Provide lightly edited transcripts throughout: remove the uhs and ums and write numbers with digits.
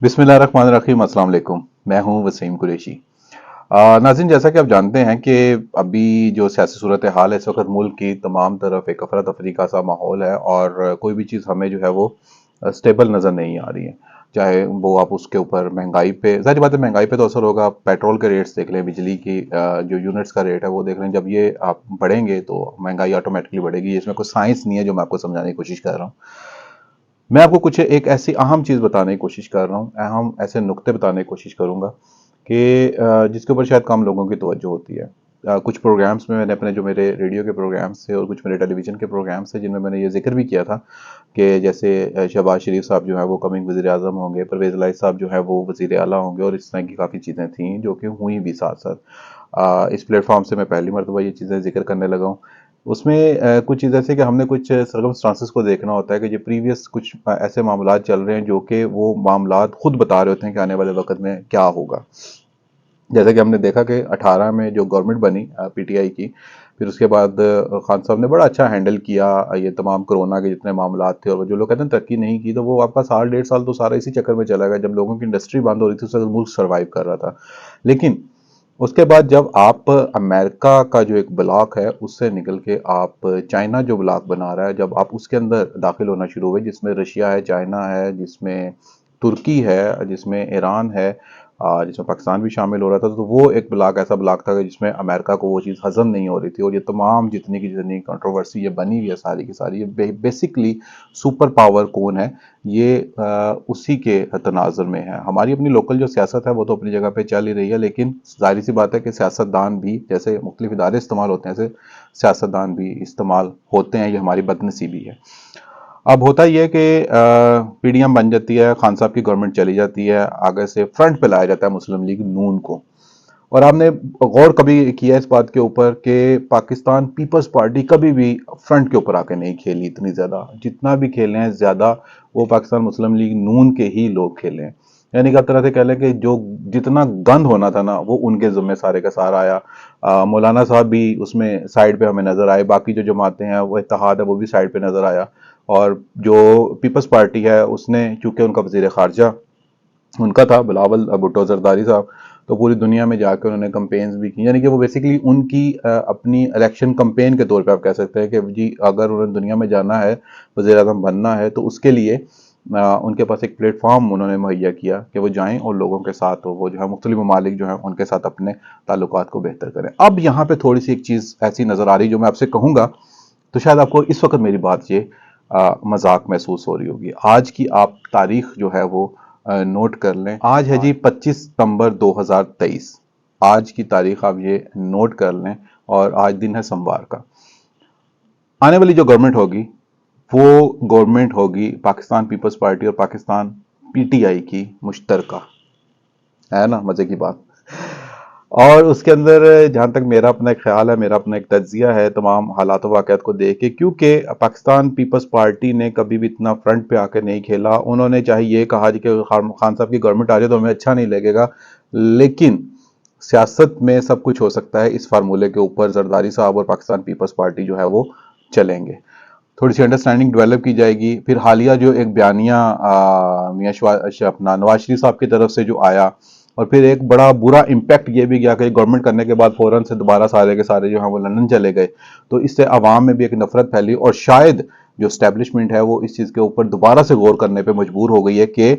बिस्मिल्लाहिर्रहमानिर्रहीम, अस्सलाम वालेकुम। मैं हूं वसीम कुरैशी। नाज़रीन, जैसा कि आप जानते हैं कि अभी जो सियासी सूरत हाल है इस वक्त मुल्क की तमाम तरफ एक अफरा तफरी का सा माहौल है और कोई भी चीज़ हमें जो है वो स्टेबल नज़र नहीं आ रही है। चाहे वो आप उसके ऊपर महंगाई पे, ज़ाहिर बात है महंगाई पे तो असर होगा। पेट्रोल के रेट्स देख लें, बिजली की जो यूनिट्स का रेट है वो देख लें। जब ये आप बढ़ेंगे तो महंगाई ऑटोमेटिकली बढ़ेगी। इसमें कोई साइंस नहीं है जो मैं आपको समझाने की कोशिश कर रहा हूँ। मैं आपको कुछ एक ऐसी अहम चीज़ बताने की कोशिश कर रहा हूँ, अहम ऐसे नुक्ते बताने की कोशिश करूँगा कि जिसके ऊपर शायद कम लोगों की तवज्जो होती है। कुछ प्रोग्राम्स में मैंने अपने जो मेरे रेडियो के प्रोग्राम्स थे और कुछ मेरे टेलीविज़न के प्रोग्राम्स थे जिनमें मैंने ये ज़िक्र भी किया था कि जैसे शहबाज शरीफ साहब जो हैं वो कमिंग वज़ीर-ए-आज़म होंगे, परवेज़ इलाही साहब जो हैं वो वज़ीर आला होंगे और इस तरह की काफ़ी चीज़ें थीं जो कि हुई भी साथ-साथ। इस प्लेटफ़ॉर्म से मैं पहली मर्तबा ये चीज़ें ज़िक्र करने लगा हूँ। उसमें कुछ चीज़ ऐसी कि हमने कुछ सर्कमस्टांसेस को देखना होता है कि जो प्रीवियस कुछ ऐसे मामलात चल रहे हैं जो कि वो मामलात खुद बता रहे होते हैं कि आने वाले वक्त में क्या होगा। जैसे कि हमने देखा कि 18 में जो गवर्नमेंट बनी पीटीआई की, फिर उसके बाद खान साहब ने बड़ा अच्छा हैंडल किया ये तमाम कोरोना के जितने मामलात थे। और जो लोग कहते हैं तरक्की नहीं की, तो वो आपका साल डेढ़ साल तो सारा इसी चक्कर में चला गया जब लोगों की इंडस्ट्री बंद हो रही थी, उस वक्त मुल्क सर्वाइव कर रहा था। लेकिन उसके बाद जब आप अमेरिका का जो एक ब्लॉक है उससे निकल के आप चाइना जो ब्लॉक बना रहा है, जब आप उसके अंदर दाखिल होना शुरू हुए, जिसमें रशिया है, चाइना है, जिसमें तुर्की है, जिसमें ईरान है, जिसमें पाकिस्तान भी शामिल हो रहा था, तो वो एक ब्लॉक ऐसा ब्लॉक था कि जिसमें अमेरिका को वो चीज़ हजम नहीं हो रही थी। और ये तमाम जितनी की जितनी कंट्रोवर्सी ये बनी हुई है सारी की सारी, ये बेसिकली सुपर पावर कौन है, ये उसी के तनाजुर में है। हमारी अपनी लोकल जो सियासत है वो तो अपनी जगह पे चल ही रही है, लेकिन जाहिर सी बात है कि सियासतदान भी, जैसे मुख्तलिफ इदारे इस्तेमाल होते हैं ऐसे सियासतदान भी इस्तेमाल होते हैं। ये हमारी बदनसीबी है। अब होता यह है कि पीडीएम बन जाती है, खान साहब की गवर्नमेंट चली जाती है, आगे से फ्रंट पे लाया जाता है मुस्लिम लीग नून को। और आपने गौर कभी किया इस बात के ऊपर कि पाकिस्तान पीपल्स पार्टी कभी भी फ्रंट के ऊपर आके नहीं खेली इतनी ज्यादा, जितना भी खेले हैं ज्यादा वो पाकिस्तान मुस्लिम लीग नून के ही लोग खेले हैं। यानी कि आप तरह से कह लें कि जो जितना गंद होना था ना वो उनके जिम्मे सारे का सारा आया। मौलाना साहब भी उसमें साइड पे हमें नजर आए, बाकी जो जमातें हैं वो इत्तेहाद है वो भी साइड पे नजर आया। और जो पीपल्स पार्टी है उसने, चूंकि उनका वजीर खारजा उनका था बिलावल भुट्टो जरदारी साहब, तो पूरी दुनिया में जाकर उन्होंने कंपेन्स भी की। यानी कि वो बेसिकली उनकी अपनी इलेक्शन कंपेन के तौर पे आप कह सकते हैं कि जी अगर उन्हें दुनिया में जाना है, वज़ीर आज़म बनना है, तो उसके लिए उनके पास एक प्लेटफॉर्म उन्होंने मुहैया किया कि वो जाएं और लोगों के साथ वो जो है मुख्तलिफ ममालिक जो है उनके साथ अपने ताल्लुकात को बेहतर करें। अब यहाँ पे थोड़ी सी एक चीज़ ऐसी नज़र आ रही जो मैं आपसे कहूँगा, तो शायद आपको इस वक्त मेरी बात ये मजाक महसूस हो रही होगी। आज की आप तारीख जो है वो नोट कर लें। आज है जी 25 सितंबर 2023। आज की तारीख आप ये नोट कर लें और आज दिन है सोमवार का। आने वाली जो गवर्नमेंट होगी वो गवर्नमेंट होगी पाकिस्तान पीपल्स पार्टी और पाकिस्तान पीटीआई की मुश्तरका, है ना मजे की बात। और उसके अंदर जहाँ तक मेरा अपना एक ख्याल है, मेरा अपना एक तज्जिया है तमाम हालात वाक़यात को देख के, क्योंकि पाकिस्तान पीपल्स पार्टी ने कभी भी इतना फ्रंट पे आके नहीं खेला। उन्होंने चाहे ये कहा कि खान साहब की गवर्नमेंट आ जाए तो हमें अच्छा नहीं लगेगा, लेकिन सियासत में सब कुछ हो सकता है। इस फार्मूले के ऊपर जरदारी साहब और पाकिस्तान पीपल्स पार्टी जो है वो चलेंगे, थोड़ी सी अंडरस्टैंडिंग डेवलप की जाएगी। फिर हालिया जो एक बयानिया मियां अपना नवाज शरीफ साहब की तरफ से जो आया, और फिर एक बड़ा बुरा इम्पैक्ट ये भी गया कि गवर्नमेंट करने के बाद फौरन से दोबारा सारे के सारे जो हैं वो लंदन चले गए, तो इससे आवाम में भी एक नफरत फैली और शायद जो स्टैब्लिशमेंट है वो इस चीज़ के ऊपर दोबारा से गौर करने पे मजबूर हो गई है कि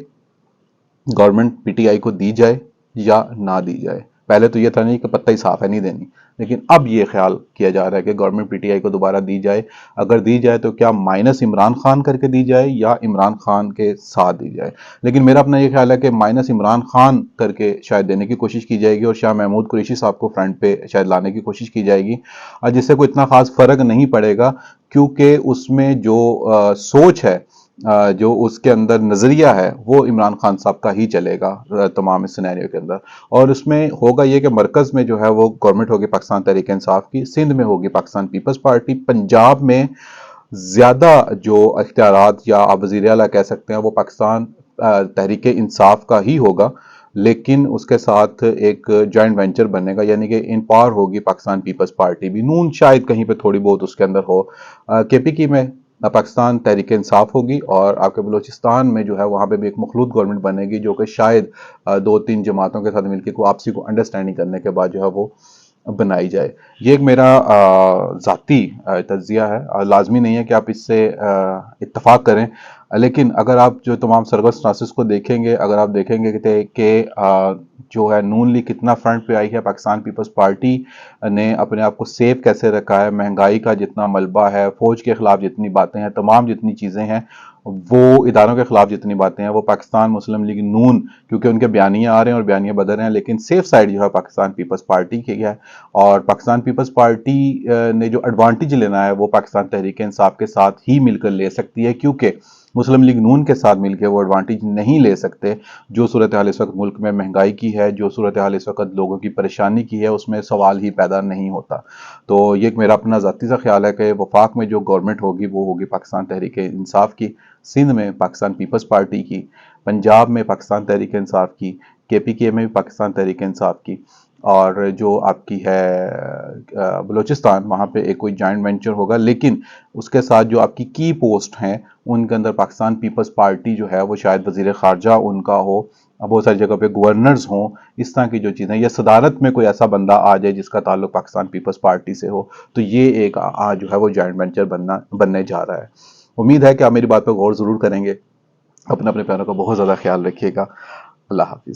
गवर्नमेंट पीटीआई को दी जाए या ना दी जाए। पहले तो ये था नहीं कि पत्ता ही साफ है नहीं देनी, लेकिन अब ये ख्याल किया जा रहा है कि गवर्नमेंट पीटीआई को दोबारा दी जाए। अगर दी जाए तो क्या माइनस इमरान खान करके दी जाए या इमरान खान के साथ दी जाए। लेकिन मेरा अपना ये ख्याल है कि माइनस इमरान खान करके शायद देने की कोशिश की जाएगी और शाह महमूद कुरैशी साहब को फ्रंट पे शायद लाने की कोशिश की जाएगी, जिससे कोई इतना खास फर्क नहीं पड़ेगा, क्योंकि उसमें जो सोच है, जो उसके अंदर नज़रिया है वो इमरान खान साहब का ही चलेगा तमाम इस सिनेरियो के अंदर। और उसमें होगा ये कि मरकज़ में जो है वो गवर्नमेंट होगी पाकिस्तान तहरीक इंसाफ की, सिंध में होगी पाकिस्तान पीपल्स पार्टी, पंजाब में ज़्यादा जो इख्तियारात या आप वज़ीर आला कह सकते हैं वो पाकिस्तान तहरीक इंसाफ का ही होगा, लेकिन उसके साथ एक जॉइंट वेंचर बनेगा, यानी कि इन पावर होगी पाकिस्तान पीपल्स पार्टी भी। नून शायद कहीं पे थोड़ी बहुत उसके अंदर हो। केपी की में پاکستان تحریک انصاف ہوگی اور آپ کے بلوچستان میں جو ہے وہاں پہ بھی ایک مخلوط گورنمنٹ بنے گی جو کہ شاید دو تین جماعتوں کے ساتھ مل کے آپسی کو انڈرسٹینڈنگ کرنے کے بعد جو ہے وہ بنائی جائے۔ یہ ایک میرا ذاتی تجزیہ ہے، لازمی نہیں ہے کہ آپ اس سے اتفاق کریں، لیکن اگر آپ جو تمام سرگسٹانسز کو دیکھیں گے، اگر آپ دیکھیں گے کہ جو ہے نون لیگ کتنا فرنٹ پہ آئی ہے، پاکستان پیپلز پارٹی نے اپنے آپ کو سیف کیسے رکھا ہے، مہنگائی کا جتنا ملبہ ہے، فوج کے خلاف جتنی باتیں ہیں، تمام جتنی چیزیں ہیں، وہ اداروں کے خلاف جتنی باتیں ہیں، وہ پاکستان مسلم لیگ نون، کیونکہ ان کے بیانیے آ رہے ہیں اور بیانیے بدل رہے ہیں، لیکن سیف سائڈ جو ہے پاکستان پیپلز پارٹی کی ہے۔ اور پاکستان پیپلز پارٹی نے جو ایڈوانٹیج لینا ہے وہ پاکستان تحریک انصاف کے ساتھ ہی مل کر لے سکتی ہے، کیونکہ مسلم لیگ نون کے ساتھ مل کے وہ ایڈوانٹیج نہیں لے سکتے۔ جو صورتحال اس وقت ملک میں مہنگائی کی ہے، جو صورتحال اس وقت لوگوں کی پریشانی کی ہے، اس میں سوال ہی پیدا نہیں ہوتا۔ تو یہ ایک میرا اپنا ذاتی سا خیال ہے کہ وفاق میں جو گورنمنٹ ہوگی وہ ہوگی پاکستان تحریک انصاف کی، سندھ میں پاکستان پیپلز پارٹی کی، پنجاب میں پاکستان تحریک انصاف کی، KPK میں بھی پاکستان تحریک انصاف کی، اور جو آپ کی ہے بلوچستان، وہاں پہ ایک کوئی جوائنٹ وینچر ہوگا، لیکن اس کے ساتھ جو آپ کی کی پوسٹ ہیں ان کے اندر پاکستان پیپلز پارٹی جو ہے وہ شاید وزیر خارجہ ان کا ہو، بہت ساری جگہ پہ گورنرز ہوں، اس طرح کی جو چیزیں، یا صدارت میں کوئی ایسا بندہ آ جائے جس کا تعلق پاکستان پیپلز پارٹی سے ہو، تو یہ ایک جو ہے وہ جوائنٹ وینچر بننے جا رہا ہے۔ امید ہے کہ آپ میری بات پہ غور ضرور کریں گے۔ اپنے پیاروں کا بہت زیادہ خیال رکھیے گا۔ اللہ حافظ۔